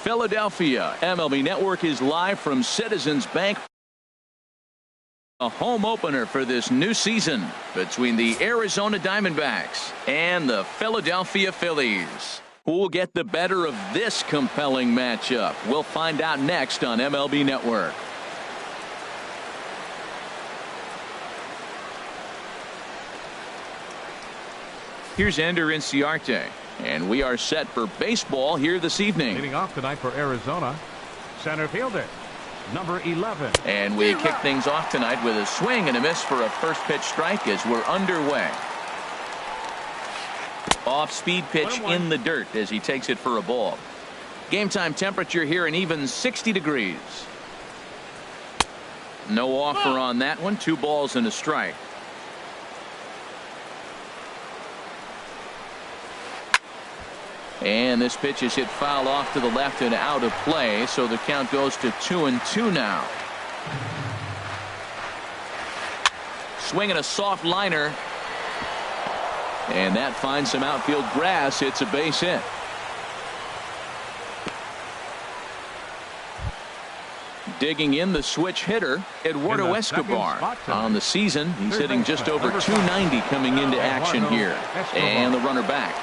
Philadelphia. MLB Network is live from Citizens Bank. A home opener for this new season between the Arizona Diamondbacks and the Philadelphia Phillies. Who will get the better of this compelling matchup? We'll find out next on MLB Network. Here's Ender Inciarte, and we are set for baseball here this evening. Leading off tonight for Arizona, center fielder, number 11. And we kick things off tonight with a swing and a miss for a first pitch strike as we're underway. Off-speed pitch in the dirt as he takes it for a ball. Game time temperature here an even 60 degrees. No offer on that one. 2 balls and a strike. And this pitch is hit foul off to the left and out of play, so the count goes to 2-2 now. Swinging a soft liner. And that finds some outfield grass. It's a base hit. Digging in the switch hitter, Eduardo Escobar. On the season, he's hitting just over 290 coming into action here. And the runner back.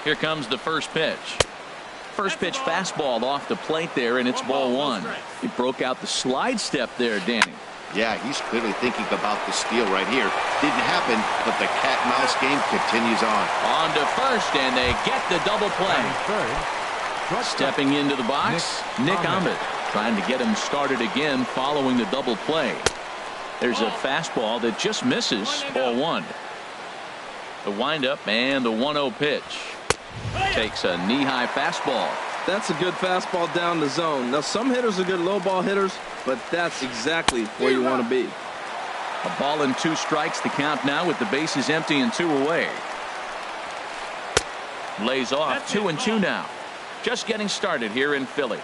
Here comes the first pitch. First pitch fastball off the plate there, and it's ball 1. He broke out the slide step there, Danny. Yeah, he's clearly thinking about the steal right here. Didn't happen, but the cat-mouse game continues on. On to first, and they get the double play. Stepping into the box, Nick Ahmed trying to get him started again following the double play. There's a fastball that just misses, ball 1. The windup and the 1-0 pitch. Takes a knee-high fastball. That's a good fastball down the zone. Now, some hitters are good low ball hitters, but that's exactly where you want to be. A ball and 2 strikes the count now with the bases empty and 2 away. Lays off 2-2 now. Just getting started here in Philly.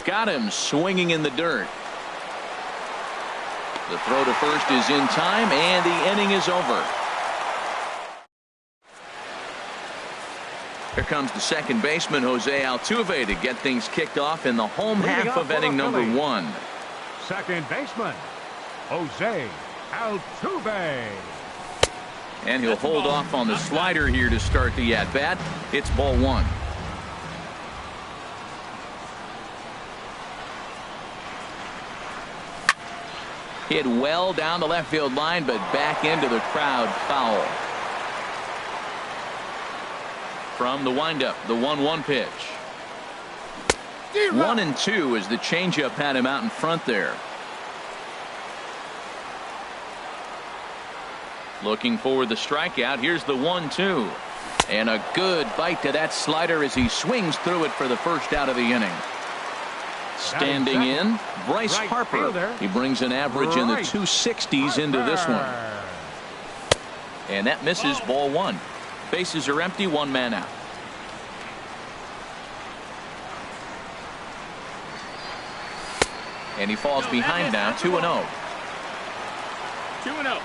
Got him swinging in the dirt. The throw to first is in time, and the inning is over. Here comes the second baseman, Jose Altuve, to get things kicked off in the home half of inning number 1. Second baseman, Jose Altuve. And he'll hold off on the slider here to start the at-bat. It's ball 1. Hit well down the left field line, but back into the crowd foul. From the windup, the 1-1 pitch. 1-2 as the changeup had him out in front there. Looking for the strikeout. Here's the 1-2. And a good bite to that slider as he swings through it for the first out of the inning. Standing in, Bryce Harper. He brings an average in the 260s into this one. And that misses, ball 1. Bases are empty, 1 man out. And he falls behind now, 2-0. 2-0.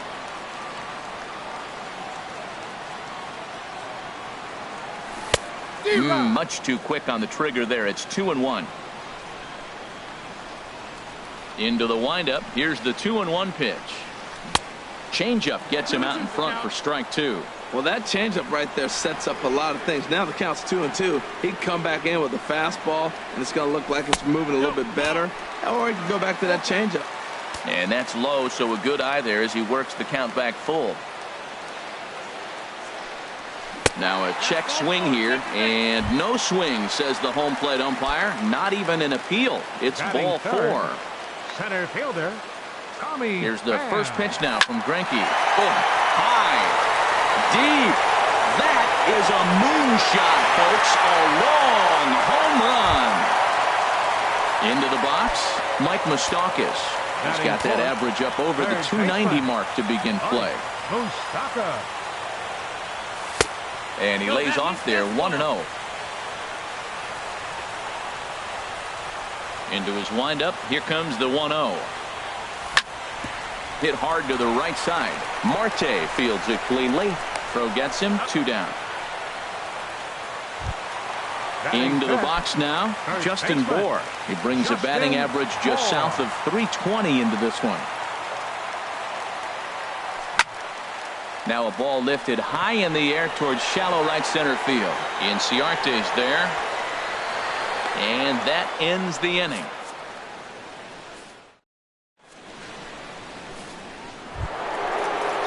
Much too quick on the trigger there. It's 2-1. Into the windup. Here's the 2-1 pitch. Changeup gets him out in front for strike 2. Well, that changeup right there sets up a lot of things. Now the count's 2-2. He can come back in with a fastball, and it's going to look like it's moving a little bit better. Or he can go back to that changeup. And that's low, so a good eye there as he works the count back full. Now a check swing here, and no swing, says the home plate umpire. Not even an appeal. It's ball 4. Center fielder, Tommy. Here's the first pitch now from Greinke. Oh, high, deep. That is a moonshot, folks. A long home run. Into the box, Mike Moustakas. He's got that average up over the 290 mark to begin play. Moustakas. And he lays off there, 1-0. Into his windup. Here comes the 1-0. Hit hard to the right side. Marte fields it cleanly. Throw gets him, 2 down. Into the box now, Justin Bohr. He brings a batting average just south of 320 into this one. Now a ball lifted high in the air towards shallow right center field. Ytsytsytsyts there. And that ends the inning.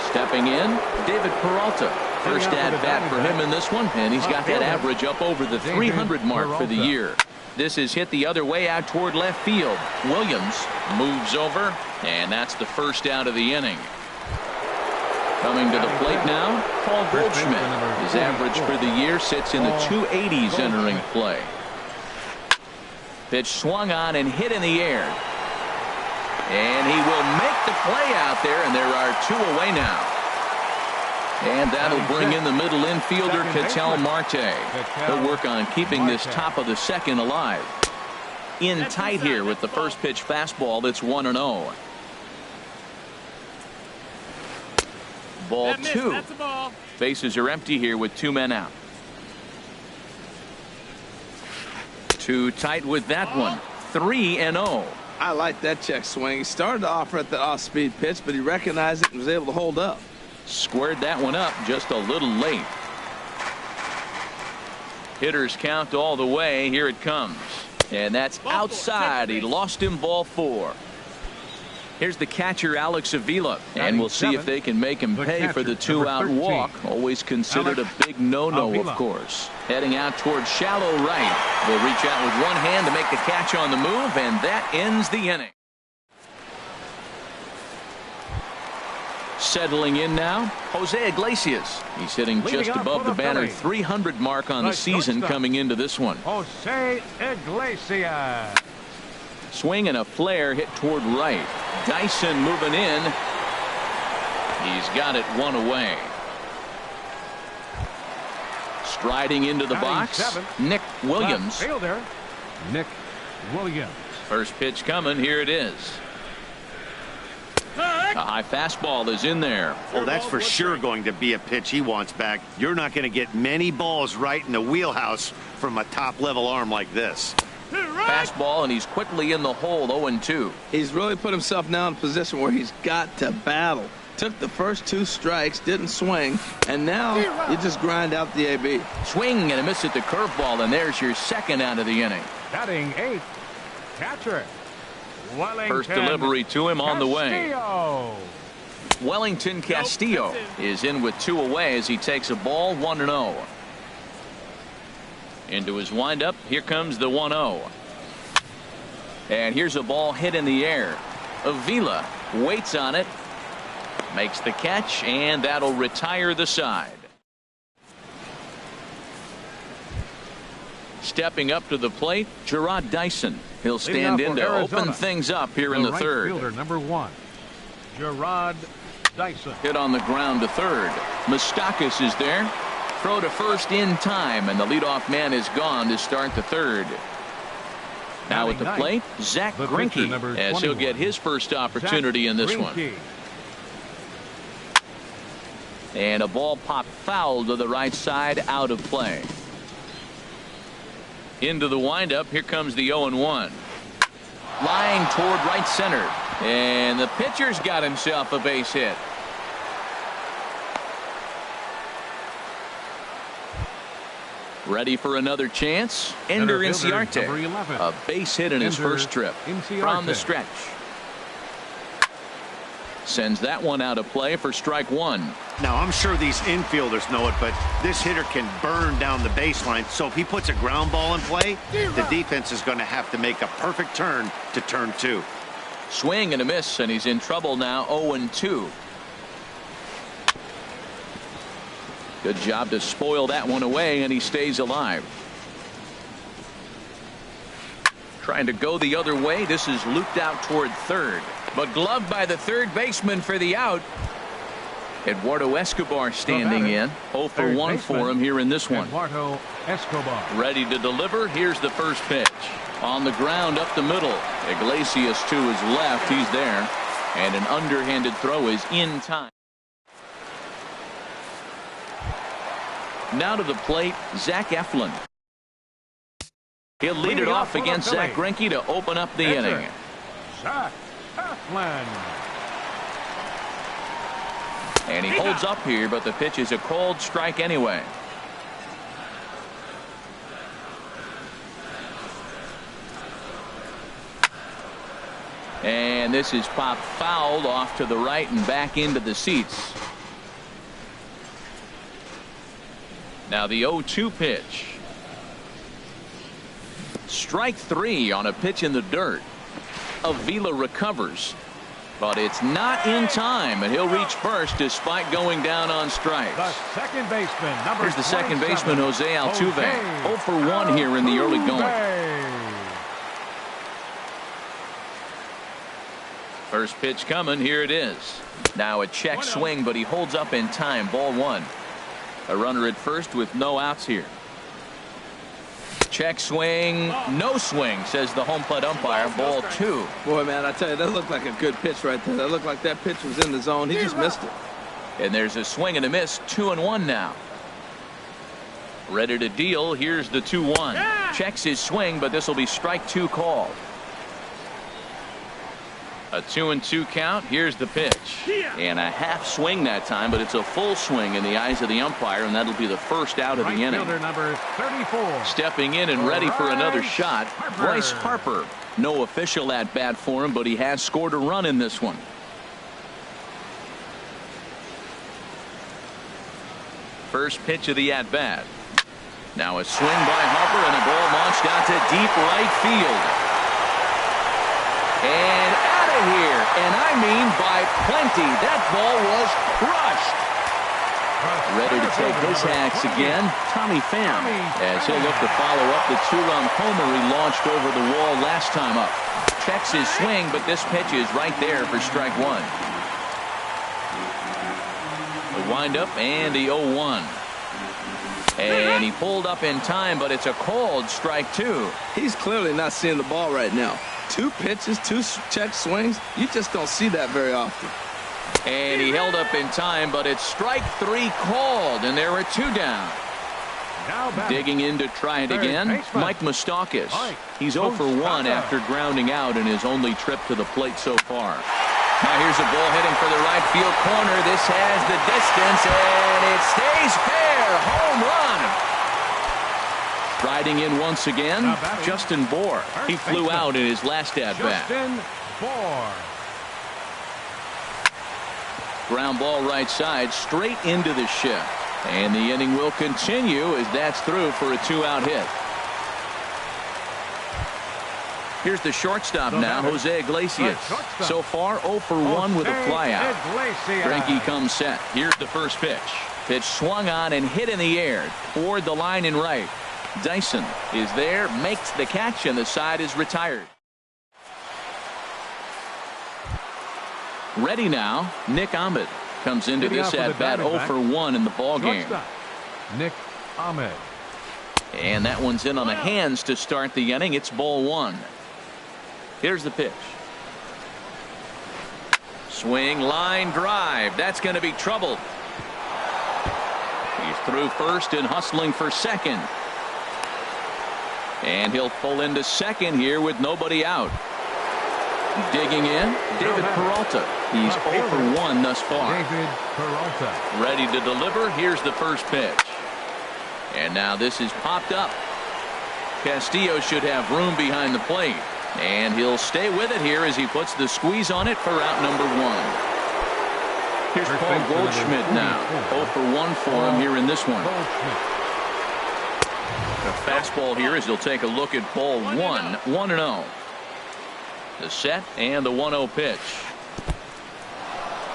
Stepping in, David Peralta. First at bat for him in this one, and he's got that average up over the 300 mark for the year. This is hit the other way out toward left field. Williams moves over, and that's the first out of the inning. Coming to the plate now, Paul Goldschmidt. His average for the year sits in the 280s entering play. Pitch swung on and hit in the air. And he will make the play out there, and there are 2 away now. And that'll bring in the middle infielder, Ketel Marte. He'll work on keeping this top of the second alive. In tight here with the first pitch fastball that's 1-0. Ball 2. Bases are empty here with 2 men out. Too tight with that one. 3-0. I like that check swing. He started to offer at the off-speed pitch, but he recognized it and was able to hold up. Squared that one up just a little late. Hitters count all the way. Here it comes. And that's outside. He lost him, ball 4. Here's the catcher, Alex Avila. And we'll see if they can make him pay for the 2-out walk. Always considered a big no-no, of course. Heading out towards shallow right. Will reach out with one hand to make the catch on the move, and that ends the inning. Settling in now, Jose Iglesias. He's hitting just above the banner 300 mark on the season coming into this one. Jose Iglesias. Swing and a flare hit toward right. Dyson moving in. He's got it 1 away. Striding into the box, Nick Williams. Fielder, Nick Williams. First pitch coming. Here it is. A high fastball is in there. Well, that's for sure going to be a pitch he wants back. You're not going to get many balls right in the wheelhouse from a top-level arm like this. Fastball, and he's quickly in the hole, 0-2. He's really put himself now in a position where he's got to battle. Took the first 2 strikes, didn't swing, and now you just grind out the AB. Swing and a miss at the curveball, and there's your second out of the inning. Batting 8th, catcher. Wellington First delivery to him on the way. Castillo. Wellington Castillo is in with 2 away as he takes a ball, 1-0. Into his windup, here comes the 1-0. And here's a ball hit in the air. Avila waits on it, makes the catch, and that'll retire the side. Stepping up to the plate, Gerard Dyson. He'll stand in to open things up here in the third. Fielder number 1, Gerard Dyson. Hit on the ground to third. Moustakas is there. Throw to first in time, and the leadoff man is gone to start the third. Now at the plate, Zach Greinke, as he'll get his first opportunity in this one. And a ball popped foul to the right side, out of play. Into the windup, here comes the 0-1. Lying toward right center, and the pitcher's got himself a base hit. Ready for another chance? Ender Inciarte. A base hit in his first trip from the stretch. Sends that one out of play for strike 1. Now, I'm sure these infielders know it, but this hitter can burn down the baseline. So if he puts a ground ball in play, the defense is going to have to make a perfect turn to turn 2. Swing and a miss, and he's in trouble now, 0-2. Good job to spoil that one away, and he stays alive. Trying to go the other way. This is looped out toward third, but gloved by the third baseman for the out. Eduardo Escobar standing in. 0 for 1 for him here in this one. Eduardo Escobar. Ready to deliver. Here's the first pitch. On the ground up the middle. Iglesias to his left. He's there. And an underhanded throw is in time. Now to the plate, Zach Eflin. He'll lead it off against Zach Greinke to open up the inning. Zach Eflin. And he holds up here, but the pitch is a called strike anyway. And this is popped foul off to the right and back into the seats. Now the 0-2 pitch. Strike 3 on a pitch in the dirt. Avila recovers, but it's not in time, and he'll reach first despite going down on strikes. The second baseman, number Here's the second 27, baseman, Jose Altuve. 0 for 1 here in the early going. First pitch coming. Here it is. Now a check swing, but he holds up in time. Ball 1. A runner at first with no outs here. Check swing, no swing, says the home plate umpire. Ball 2. Boy, man, I tell you, that looked like a good pitch right there. That looked like that pitch was in the zone. He just missed it. And there's a swing and a miss. 2-1 now. Ready to deal. Here's the 2-1. Checks his swing, but this will be strike 2 called. A 2-2 count. Here's the pitch. And a half swing that time, but it's a full swing in the eyes of the umpire, and that'll be the first out of the inning. Number 34. Stepping in and ready for another shot, Bryce Harper. No official at bat for him, but he has scored a run in this one. First pitch of the at bat. Now a swing by Harper, and a ball launched out to deep right field. And out of here, and I mean by plenty. That ball was crushed. Ready to take his hacks again, Tommy Pham, as he'll look to follow up the 2-run homer he launched over the wall last time up. Checks his swing, but this pitch is right there for strike 1. The windup and the 0-1. And he pulled up in time, but it's a called strike 2. He's clearly not seeing the ball right now. 2 pitches, 2 check swings. You just don't see that very often. And he held up in time, but it's strike 3 called, and there are 2 down. Digging in to try it again, Mike Moustakas. He's 0 for 1 after grounding out in his only trip to the plate so far. Now here's a ball hitting for the right field corner. This has the distance, and it stays fair. Home run. Riding in once again, Justin Bour. He flew out in his last at-bat. Justin Bour. Ground ball right side, straight into the shift. And the inning will continue as that's through for a 2-out hit. Here's the shortstop now, Jose Iglesias. So far, 0 for 1 with a flyout. Greinke comes set. Here's the first pitch. Pitch swung on and hit in the air toward the line and right. Dyson is there, makes the catch, and the side is retired. Ready now, Nick Ahmed comes into this at bat 0 for 1 in the ball game. Nick Ahmed. And that one's in on the hands to start the inning. It's ball 1. Here's the pitch. Swing, line drive. That's going to be trouble. He's through first and hustling for second. And he'll pull into second here with nobody out. Digging in, David Peralta. He's 0 for 1 thus far. David Peralta. Ready to deliver. Here's the first pitch. And now this is popped up. Castillo should have room behind the plate. And he'll stay with it here as he puts the squeeze on it for out number 1. Here's Paul Goldschmidt now. 0 for 1 for him here in this one. The fastball here as he'll take a look at ball 1. 1-0. The set and the 1-0 pitch.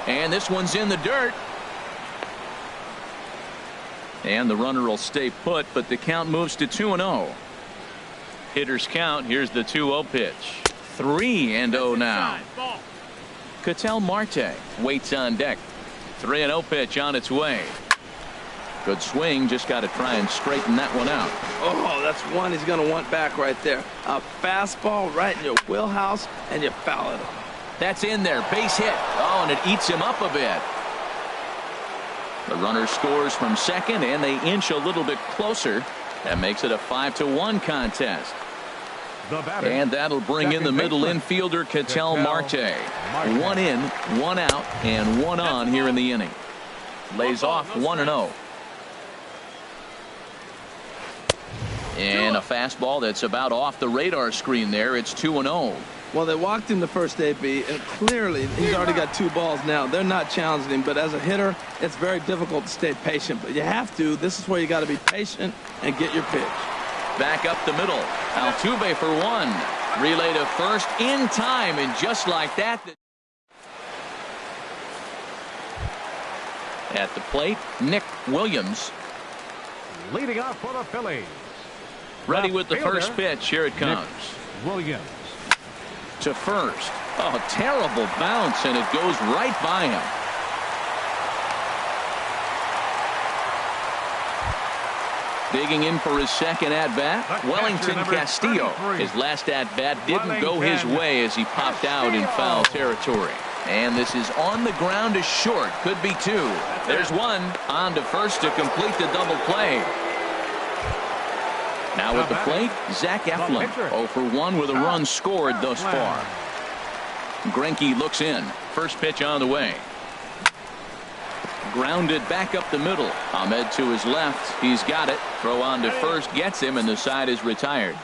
And this one's in the dirt. And the runner will stay put, but the count moves to 2-0. Hitters count. Here's the 2-0 pitch. 3-0 now. Ketel Marte waits on deck. 3-0 pitch on its way. Good swing, just got to try and straighten that one out. Oh, that's one he's going to want back right there. A fastball right in your wheelhouse, and you foul it. That's in there, base hit. Oh, and it eats him up a bit. The runner scores from second, and they inch a little bit closer. That makes it a 5-1 contest. And that'll bring in the middle infielder, Ketel Marte. 1 in, 1 out, and 1 on here in the inning. Lays off 1-0. And a fastball that's about off the radar screen there. It's 2-0. Well, they walked him the first AB, and clearly he's already got 2 balls now. They're not challenging him, but as a hitter, it's very difficult to stay patient. But you have to. This is where you got to be patient and get your pitch. Back up the middle. Altuve for 1. Relay to first in time, and just like that. At the plate, Nick Williams. Leading off for the Phillies. Ready with the first pitch. Here it comes. Nick Williams. To first. Oh, terrible bounce, and it goes right by him. Digging in for his second at-bat, Wellington Castillo. His last at-bat didn't go his way as he popped out in foul territory. And this is on the ground to short. Could be 2. There's 1. On to first to complete the double play. Now at the plate, Zach Eflin. 0 for 1 with a run scored thus far. Greinke looks in. First pitch on the way. Grounded back up the middle. Ahmed to his left. He's got it. Throw on to first gets him, and the side is retired.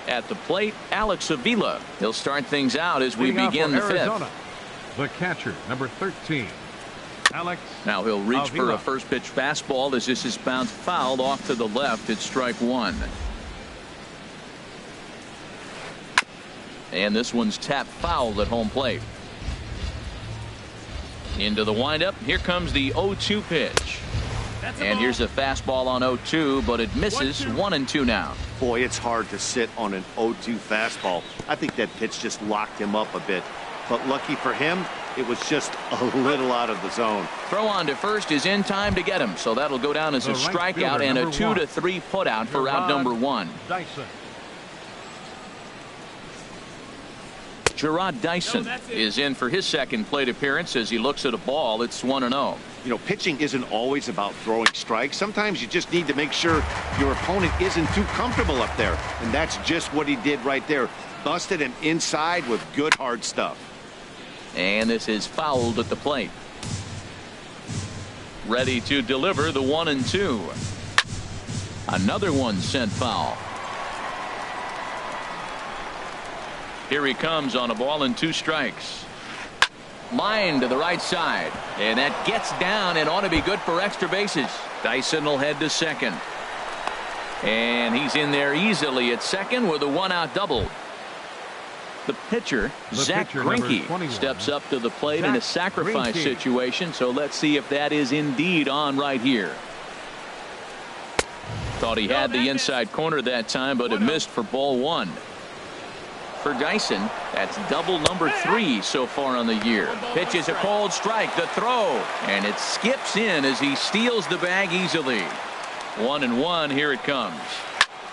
At the plate, Alex Avila. He'll start things out as we begin the 5th. The catcher, number 13. Alex. Now he'll reach for a first pitch fastball as this is bounced fouled off to the left. It's strike 1. And this one's tapped foul at home plate. Into the windup. Here comes the 0-2 pitch. And here's a fastball on 0-2, but it misses. 1-2 now. Boy, it's hard to sit on an 0-2 fastball. I think that pitch just locked him up a bit. But lucky for him, it was just a little out of the zone. Throw on to first is in time to get him, so that'll go down as a strikeout and a 2-3 putout for out number 1. Dyson. Gerard Dyson is in for his second plate appearance as he looks at a ball. It's 1-0. You know, pitching isn't always about throwing strikes. Sometimes you just need to make sure your opponent isn't too comfortable up there. And that's just what he did right there. Busted him inside with good hard stuff. And this is fouled at the plate. Ready to deliver the 1-2. Another one sent foul. Here he comes on a ball and 2 strikes. Line to the right side. And that gets down and ought to be good for extra bases. Dyson will head to second. And he's in there easily at second with a 1-out double. The pitcher, Zach Greinke, steps up to the plate in a sacrifice situation. So let's see if that is indeed on right here. Thought he had the inside corner that time, but it missed for ball 1. For Dyson, that's double number 3 so far on the year. Pitch is a cold strike. The throw, and it skips in as he steals the bag easily. 1-1. Here it comes.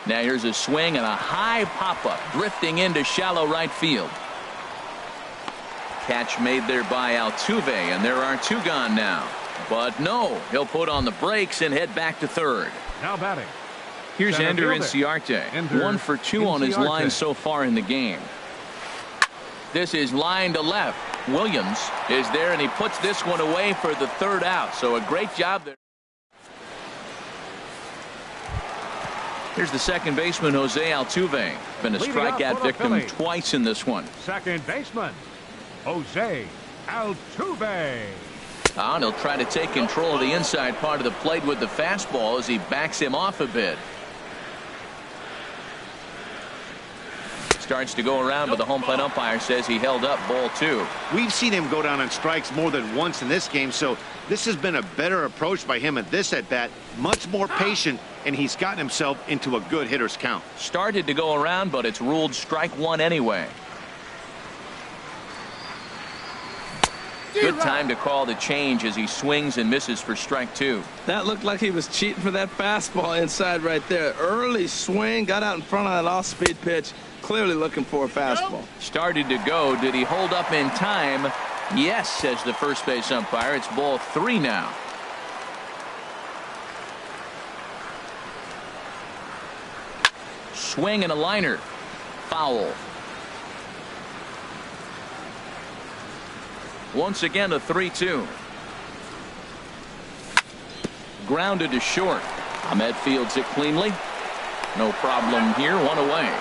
Now here's a swing and a high pop-up drifting into shallow right field. Catch made there by Altuve, and there are 2 gone now. But no, he'll put on the brakes and head back to third. Now batting. Here's Ender Inciarte. 1 for 2 on his line so far in the game. This is line to left. Williams is there, and he puts this one away for the 3rd out. So a great job there. Here's the second baseman, Jose Altuve. Been a strikeout victim twice in this one. Second baseman, Jose Altuve. And he'll try to take control of the inside part of the plate with the fastball as he backs him off a bit. Starts to go around, but the home plate umpire says he held up ball 2. We've seen him go down on strikes more than once in this game, so this has been a better approach by him at this at-bat. Much more patient, and he's gotten himself into a good hitter's count. Started to go around, but it's ruled strike 1 anyway. Good time to call the change as he swings and misses for strike 2. That looked like he was cheating for that fastball inside right there. Early swing, got out in front of that off-speed pitch. Clearly looking for a fastball. Started to go. Did he hold up in time? Yes, says the first base umpire. It's ball 3 now. Swing and a liner. Foul. Once again, a 3-2. Grounded to short. Ahmed fields it cleanly. No problem here. 1 away.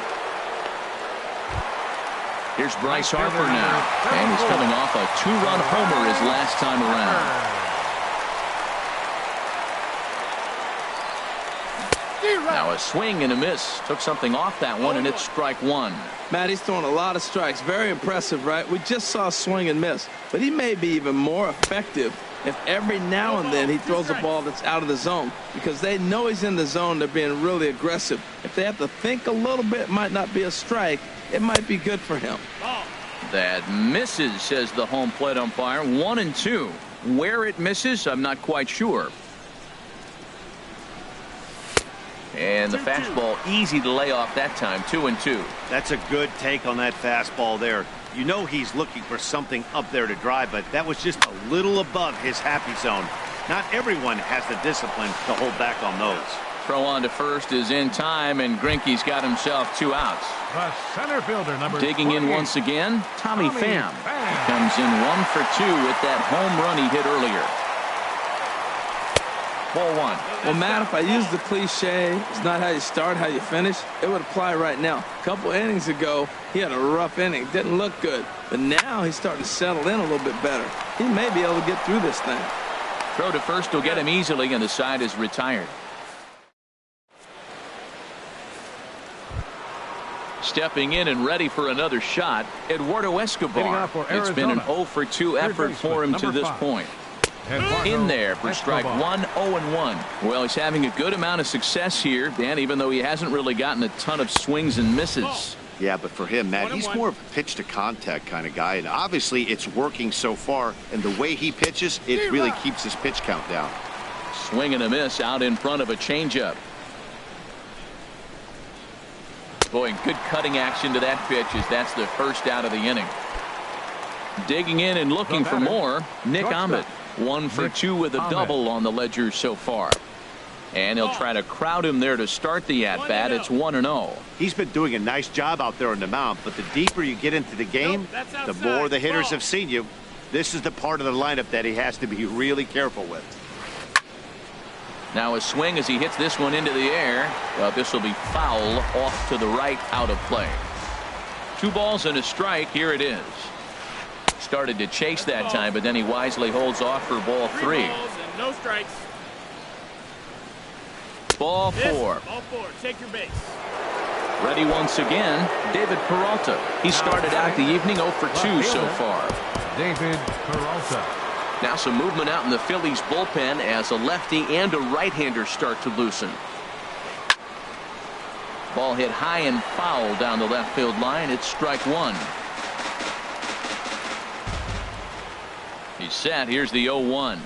Here's Bryce Harper now. And he's coming off a 2-run homer his last time around. Now a swing and a miss. Took something off that one, and it's strike 1. Matt, he's throwing a lot of strikes. Very impressive, right? We just saw a swing and miss. But he may be even more effective if every now and then he throws a ball that's out of the zone, because they know he's in the zone. They're being really aggressive. If they have to think a little bit, it might not be a strike. It might be good for him. That misses, says the home plate umpire. 1-2. Where it misses, I'm not quite sure. And the fastball easy to lay off that time. 2-2. That's a good take on that fastball there. You know he's looking for something up there to drive, but that was just a little above his happy zone. Not everyone has the discipline to hold back on those. Throw on to first is in time, and Greinke's got himself 2 outs. The center fielder, number Digging 20. in once again, Tommy Pham. He comes in 1 for 2 with that home run he hit earlier. Ball 1. Well, Matt, if I use the cliche, it's not how you start, how you finish, it would apply right now. A couple innings ago, he had a rough inning. Didn't look good. But now he's starting to settle in a little bit better. He may be able to get through this thing. Throw to first will get him easily, and the side is retired. Stepping in and ready for another shot, Eduardo Escobar. It's been an 0 for 2 effort for him to this point. In there for strike 1, 0-1. Well, he's having a good amount of success here, Dan, even though he hasn't really gotten a ton of swings and misses. Yeah, but for him, Matt, he's more of a pitch to contact kind of guy, and obviously it's working so far, and the way he pitches, it really keeps his pitch count down. Swing and a miss out in front of a changeup. Boy, good cutting action to that pitch as that's the first out of the inning. Digging in and looking for more, Nick Ahmed. 1 for 2 with a double on the ledger so far. And he'll try to crowd him there to start the at-bat. It's 1-0. He's been doing a nice job out there on the mound, but the deeper you get into the game, the more the hitters have seen you. This is the part of the lineup that he has to be really careful with. Now a swing as he hits this one into the air. This will be foul off to the right, out of play. 2 balls and a strike. Here it is. Started to chase that time, but then he wisely holds off for ball 3. 3 balls and no strikes. Ball 4. Ball 4. Take your base. Ready once again, David Peralta. He started out the evening 0 for 2 so far. David Peralta. Now some movement out in the Phillies bullpen as a lefty and a right-hander start to loosen. Ball hit high and foul down the left field line. It's strike 1. He's set. Here's the 0-1.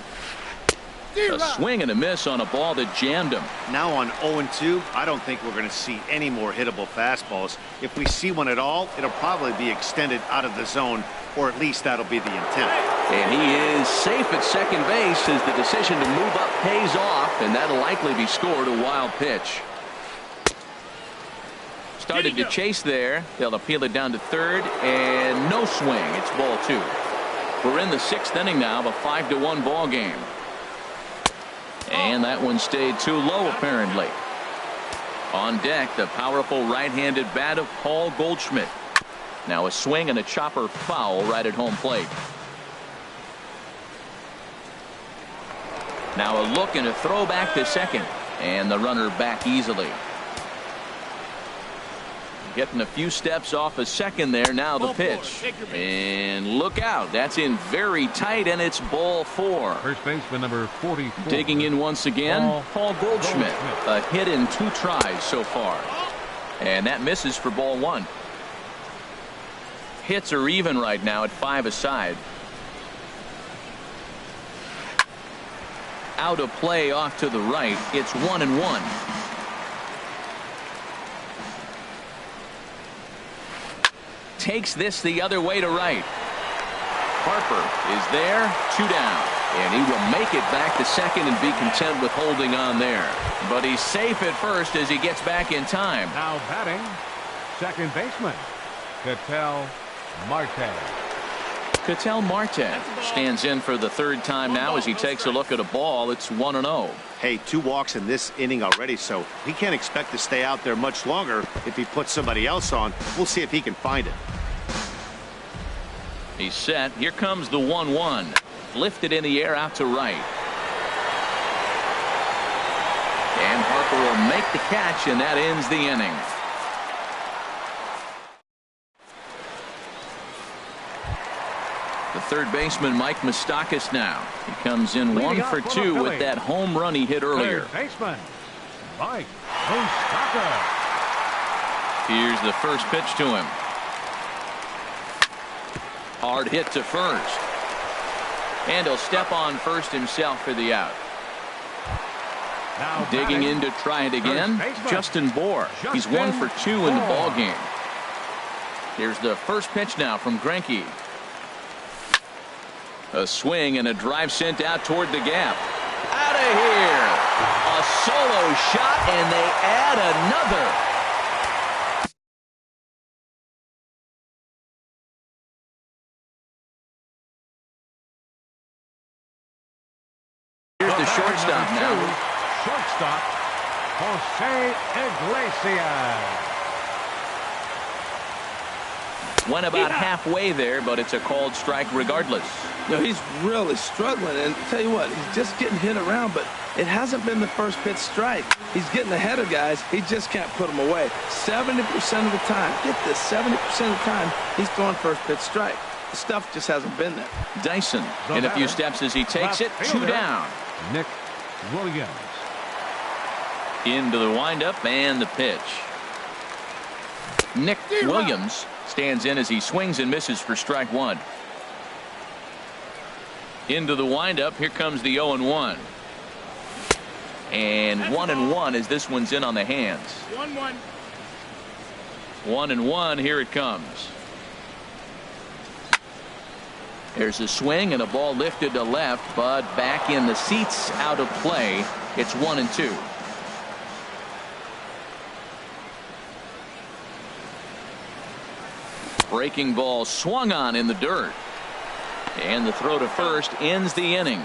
A swing and a miss on a ball that jammed him. Now on 0-2, I don't think we're going to see any more hittable fastballs. If we see one at all, it'll probably be extended out of the zone, or at least that'll be the intent. And he is safe at second base as the decision to move up pays off, and that'll likely be scored. A wild pitch. Started to chase there. They'll appeal it down to third, and no swing. It's ball 2. We're in the 6th inning now of a 5-1 ball game. And that one stayed too low, apparently. On deck, the powerful right-handed bat of Paul Goldschmidt. Now a swing and a chopper foul right at home plate. Now a look and a throw back to second. And the runner back easily. Getting a few steps off a second there. Now the pitch. And look out. That's in very tight, and it's ball 4. First baseman number 44. Digging in once again, Paul Goldschmidt. A hit in 2 tries so far. And that misses for ball 1. Hits are even right now at 5 aside. Out of play off to the right. It's 1-1. Takes this the other way to right. Harper is there, 2 down. And he will make it back to second and be content with holding on there. But he's safe at first as he gets back in time. Now batting, second baseman, Ketel Marte. Ketel Marte stands in for the 3rd time now as he takes a look at a ball. It's 1-0. Hey, 2 walks in this inning already, so he can't expect to stay out there much longer if he puts somebody else on. We'll see if he can find it. He's set. Here comes the 1-1. Lifted in the air out to right. And Harper will make the catch, and that ends the inning. The 3rd baseman, Mike Moustakas, now. He comes in 1 for 2 with that home run he hit earlier. 3rd baseman, Mike Moustakas. Here's the first pitch to him. Hard hit to first. And he'll step on first himself for the out. Now digging in to try it again, Justin Bour. He's 1 for 2 in the ball game. Here's the first pitch now from Greinke. A swing and a drive sent out toward the gap. Out of here. A solo shot, and they add another. Here's the shortstop now. Shortstop, Jose Iglesias. Went about halfway there, but it's a called strike regardless. You know, he's really struggling, and tell you what, he's just getting hit around, but it hasn't been the first pitch strike. He's getting ahead of guys. He just can't put them away. 70% of the time, get this, 70% of the time, he's throwing first pitch strike. The stuff just hasn't been there. Dyson in a few steps as he takes it, 2 down. Nick Williams. Into the windup and the pitch. Nick Williams stands in as he swings and misses for strike 1. Into the windup. Here comes the 0-1. And 1-1 as this one's in on the hands. 1-1. 1-1. Here it comes. There's a swing and a ball lifted to left, but back in the seats, out of play. It's 1-2. Breaking ball swung on in the dirt. And the throw to first ends the inning.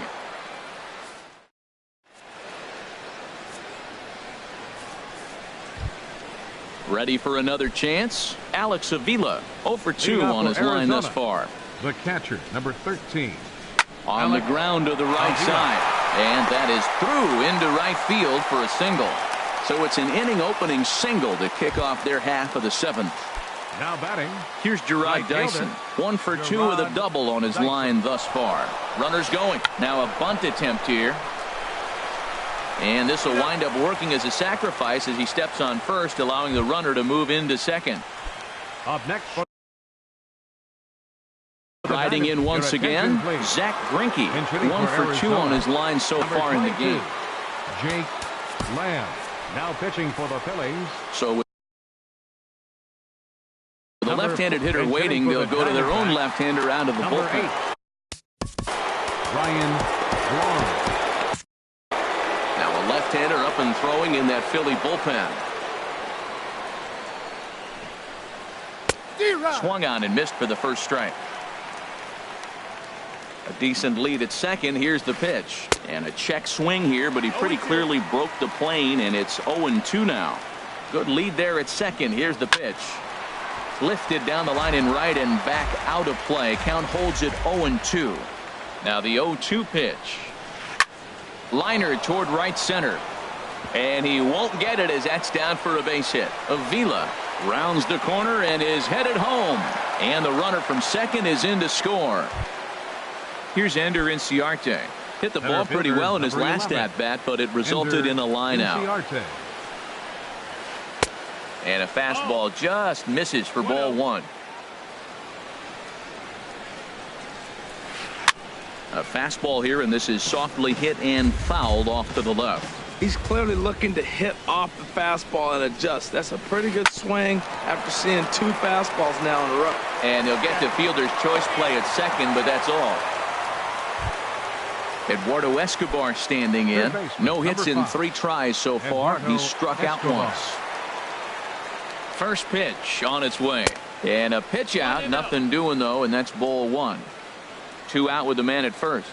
Ready for another chance? Alex Avila 0 for 2 on his line thus far. The catcher, number 13. On the ground to the right side. And that is through into right field for a single. So it's an inning opening single to kick off their half of the 7th. Now batting. Here's Gerard Dyson. 1 for 2 with a double on his line thus far. Runners going. Now a bunt attempt here. And this will wind up working as a sacrifice as he steps on first, allowing the runner to move into second. Up next. Riding in once again, Zach Greinke. 1 for 2 on his line so far in the game. Jake Lamb now pitching for the Phillies. So with the left-handed hitter waiting, they'll go to their own left-hander out of the bullpen. 8. Ryan Braun. Now a left-hander up and throwing in that Philly bullpen. Swung on and missed for the first strike. A decent lead at second. Here's the pitch. And a check swing here, but he pretty clearly broke the plane, and it's 0-2 now. Good lead there at second. Here's the pitch. Lifted down the line in right and back out of play. Count holds it 0-2. Now the 0-2 pitch. Liner toward right center. And he won't get it as that's down for a base hit. Avila rounds the corner and is headed home. And the runner from second is in to score. Here's Ender Inciarte. Hit the ball pretty well in his last at-bat, but it resulted in a line out. And a fastball just misses for ball 1. A fastball here, and this is softly hit and fouled off to the left. He's clearly looking to hit off the fastball and adjust. That's a pretty good swing after seeing 2 fastballs now in a row. And he'll get the fielder's choice play at second, but that's all. Eduardo Escobar standing in. No hits in 3 tries so far. He's struck out once. First pitch on its way. And a pitch out. Nothing doing, though, and that's ball 1. 2 out with the man at first.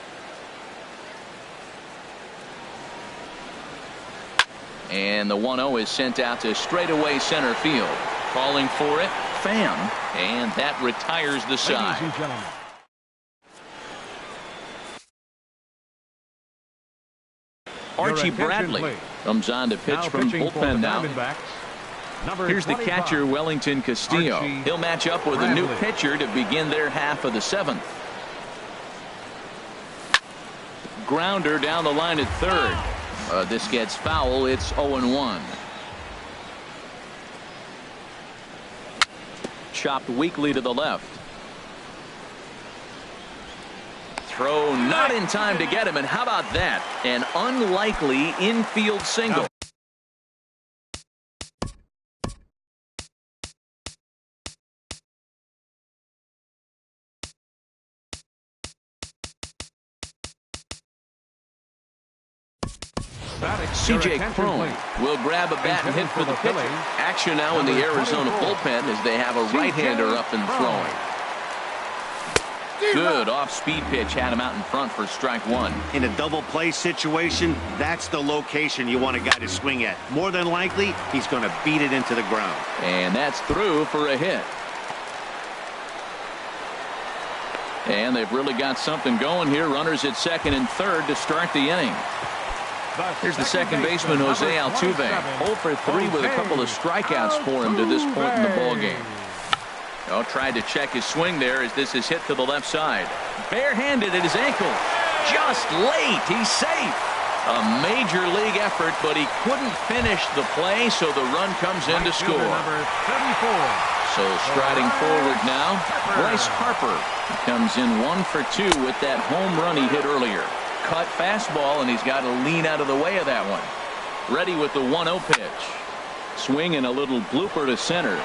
And the 1-0 is sent out to straightaway center field. Calling for it, Pham. And that retires the side. Archie Bradley comes on to pitch from bullpen now. Here's the catcher, Wellington Castillo. He'll match up with a new pitcher to begin their half of the 7th. Grounder down the line at third. This gets foul. It's 0-1. Chopped weakly to the left. Throw not in time to get him, and how about that? An unlikely infield single. C.J. Cron will grab a bat and hit for the pitcher. Action now in the Arizona bullpen as they have a right-hander up and throwing. Good off-speed pitch had him out in front for strike 1. In a double play situation, that's the location you want a guy to swing at. More than likely, he's going to beat it into the ground. And that's through for a hit. And they've really got something going here. Runners at second and third to start the inning. Here's the second baseman, Jose Altuve. 0 for 3 with a couple of strikeouts for him to this point in the ballgame. Tried to check his swing there as this is hit to the left side. Barehanded at his ankle. Just late. He's safe. A major league effort, but he couldn't finish the play, so the run comes in to score. So striding forward now, Bryce Harper. He comes in 1 for 2 with that home run he hit earlier. Cut fastball, and he's got to lean out of the way of that one. Ready with the 1-0 pitch. Swing and a little blooper to center.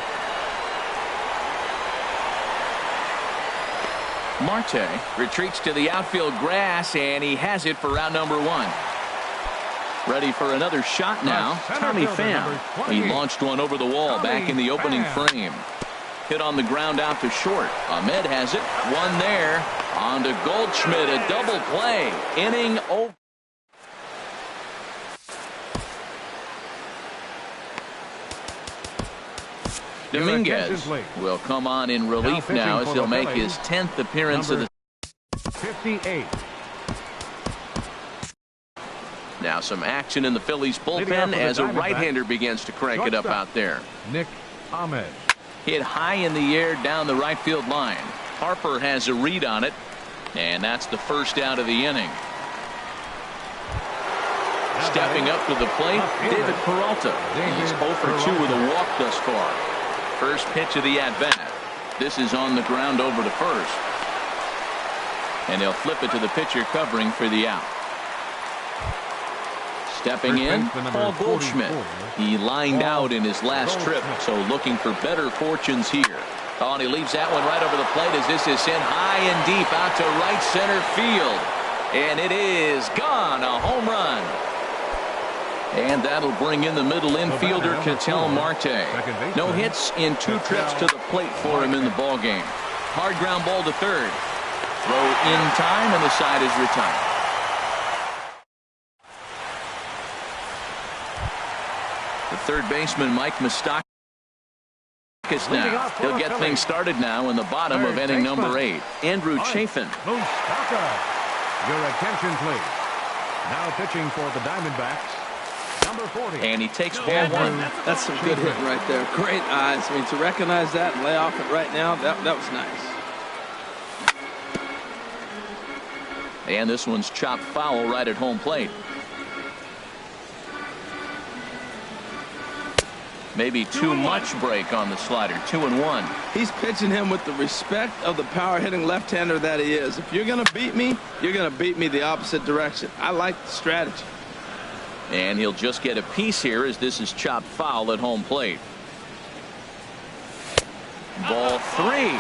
Marte retreats to the outfield grass, and he has it for round number 1. Ready for another shot now. Tommy Pham. He launched one over the wall back in the opening frame. Hit on the ground out to short. Ahmed has it. One there. On to Goldschmidt. A double play. Inning over. Dominguez will come on in relief now as he'll make his 10th appearance of the 58. Now some action in the Phillies bullpen as a right-hander begins to crank it up out there. Nick Ahmed. Hit high in the air down the right field line. Harper has a read on it, and that's the first out of the inning. Stepping up to the plate, David Peralta. He's 0 for 2 with a walk thus far. First pitch of the at-bat. This is on the ground over to first. And they'll flip it to the pitcher covering for the out. Stepping in, Paul Goldschmidt. He lined out in his last trip, so looking for better fortunes here. Oh, and he leaves that one right over the plate as this is sent high and deep out to right center field. And it is gone, a home run. And that'll bring in the middle infielder, Ketel Marte. No hits in 2 trips to the plate for him in the ballgame. Hard ground ball to third. Throw in time, and the side is retired. The third baseman, Mike Moustakas, now. He'll get things started now in the bottom of inning number 8. Andrew Chafin. Your attention, please. Now pitching for the Diamondbacks. Number 40. And he takes ball 1. That's some good hitting right there. Great eyes. I mean, to recognize that and lay off it right now, that was nice. And this one's chopped foul right at home plate. Maybe too much break on the slider. 2-1. He's pitching him with the respect of the power-hitting left-hander that he is. If you're going to beat me, you're going to beat me the opposite direction. I like the strategy. And he'll just get a piece here as this is chopped foul at home plate. Ball 3.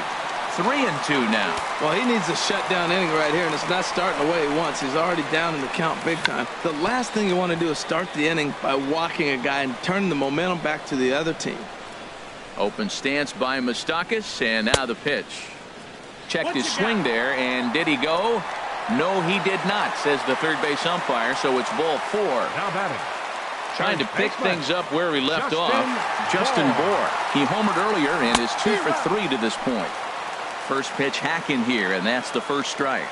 3-2 now. Well, he needs a shutdown inning right here, and it's not starting the way he wants. He's already down in the count big time. The last thing you want to do is start the inning by walking a guy and turning the momentum back to the other team. Open stance by Moustakas, and now the pitch. Checked his swing there, and did he go? No, he did not, says the third base umpire, so it's ball 4. Now batting. Trying to pick things up where he left off. Justin Bour. He homered earlier and is 2 for 3 to this point. First pitch hacking here, and that's the first strike.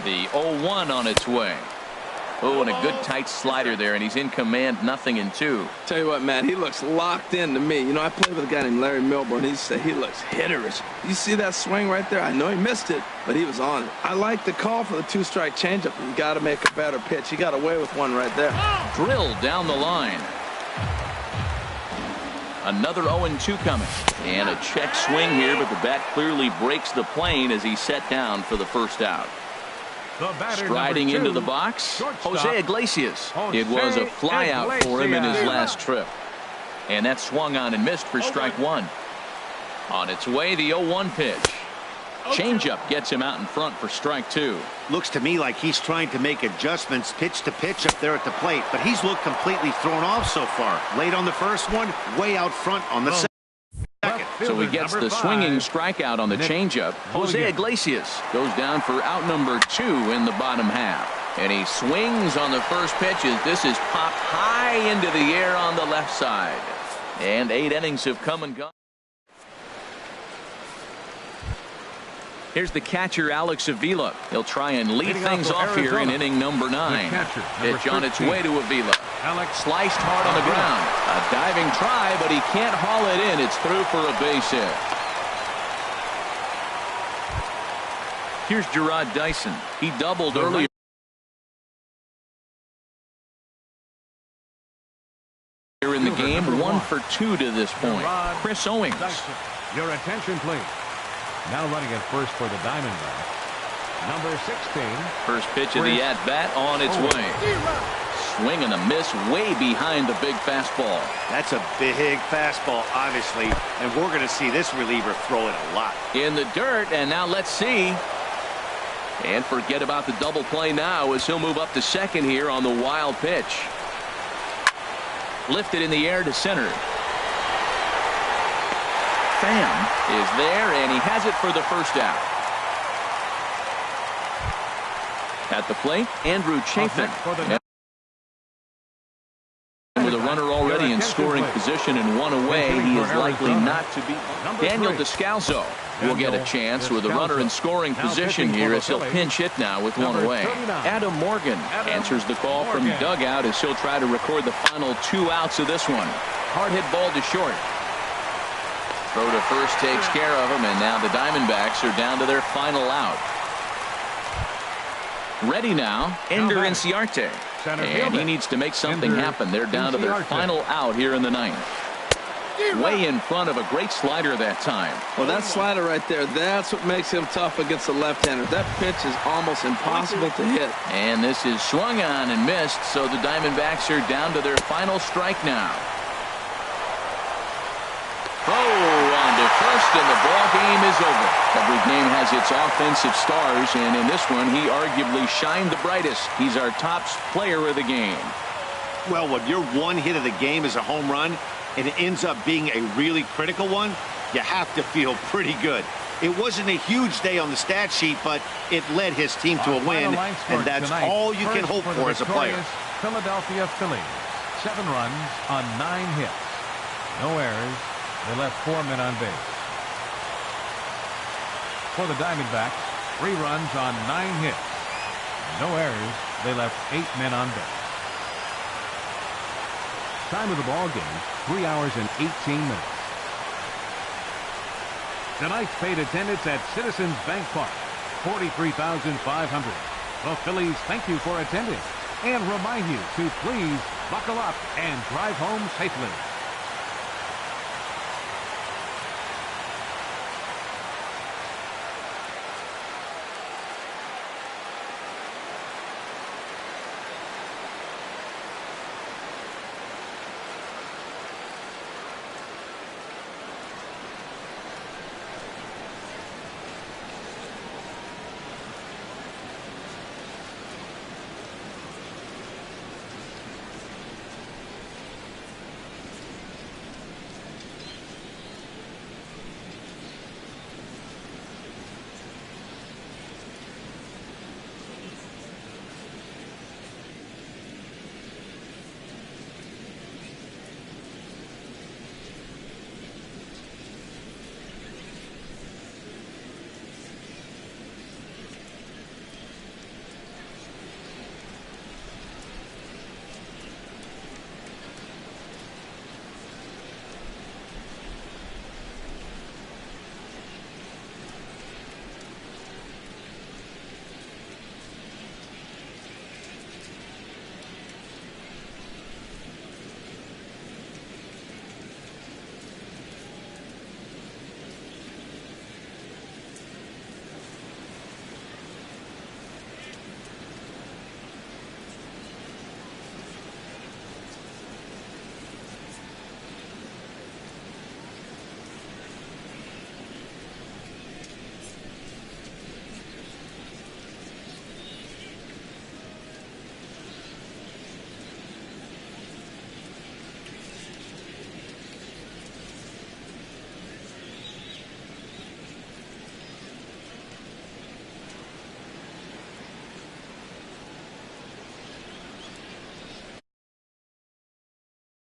The 0-1 on its way. Oh, and a good tight slider there, and he's in command, 0-2. Tell you what, Matt, he looks locked in to me. You know, I played with a guy named Larry Milburn. He said he looks hitterish. You see that swing right there? I know he missed it, but he was on it. I like the call for the 2-strike changeup. You got to make a better pitch. He got away with one right there. Drilled down the line. Another 0-2 coming. And a check swing here, but the bat clearly breaks the plane as he's set down for the first out. Striding into the box, Jose Iglesias. It was a flyout for him in his last trip. And that swung on and missed for strike 1. On its way, the 0-1 pitch. Changeup gets him out in front for strike 2. Looks to me like he's trying to make adjustments pitch to pitch up there at the plate, but he's looked completely thrown off so far. Late on the first one, way out front on the second. So he gets the swinging strikeout on the changeup. Jose Iglesias goes down for out number 2 in the bottom half. And he swings on the first pitch as this is popped high into the air on the left side. And 8 innings have come and gone. Here's the catcher, Alex Avila. He'll try and lead things off here in inning number 9. Pitch on its way to Avila. Sliced hard on the ground. A diving try, but he can't haul it in. It's through for a base hit. Here's Gerard Dyson. He doubled earlier in the game. 1 for 2 to this point. Chris Owings. Your attention, please. Now running at first for the Diamondbacks, number 16. First pitch of the at-bat on its way. Swing and a miss way behind the big fastball. That's a big fastball, obviously, and we're going to see this reliever throw it a lot. In the dirt, and now let's see. And forget about the double play now as he'll move up to second here on the wild pitch. Lifted in the air to center. Pham is there, and he has it for the first out. At the plate, Andrew Chafin. With a runner already in scoring position and 1 away, he is likely not to be. Daniel Descalso will get a chance with a runner in scoring position here as he'll pinch hit now with 1 away. Adam Morgan answers the call from dugout as he'll try to record the final 2 outs of this one. Hard hit ball to short. Throw to first takes care of him, and now the Diamondbacks are down to their final out. Ready now, Ender Inciarte. And he needs to make something happen. They're down to their final out here in the 9th. Way in front of a great slider that time. Well, that slider right there, that's what makes him tough against the left-hander. That pitch is almost impossible to hit. And this is swung on and missed, so the Diamondbacks are down to their final strike now. Throw on to first, and the ball game is over. Every game has its offensive stars, and in this one, he arguably shined the brightest. He's our top player of the game. Well, when your one hit of the game is a home run, and it ends up being a really critical one, you have to feel pretty good. It wasn't a huge day on the stat sheet, but it led his team to a win, and that's all you can hope for as a player. Philadelphia Phillies, 7 runs on 9 hits. No errors. They left 4 men on base. For the Diamondbacks, 3 runs on 9 hits. No errors. They left 8 men on base. Time of the ball game, 3 hours and 18 minutes. Tonight's paid attendance at Citizens Bank Park, 43,500. The Phillies thank you for attending and remind you to please buckle up and drive home safely.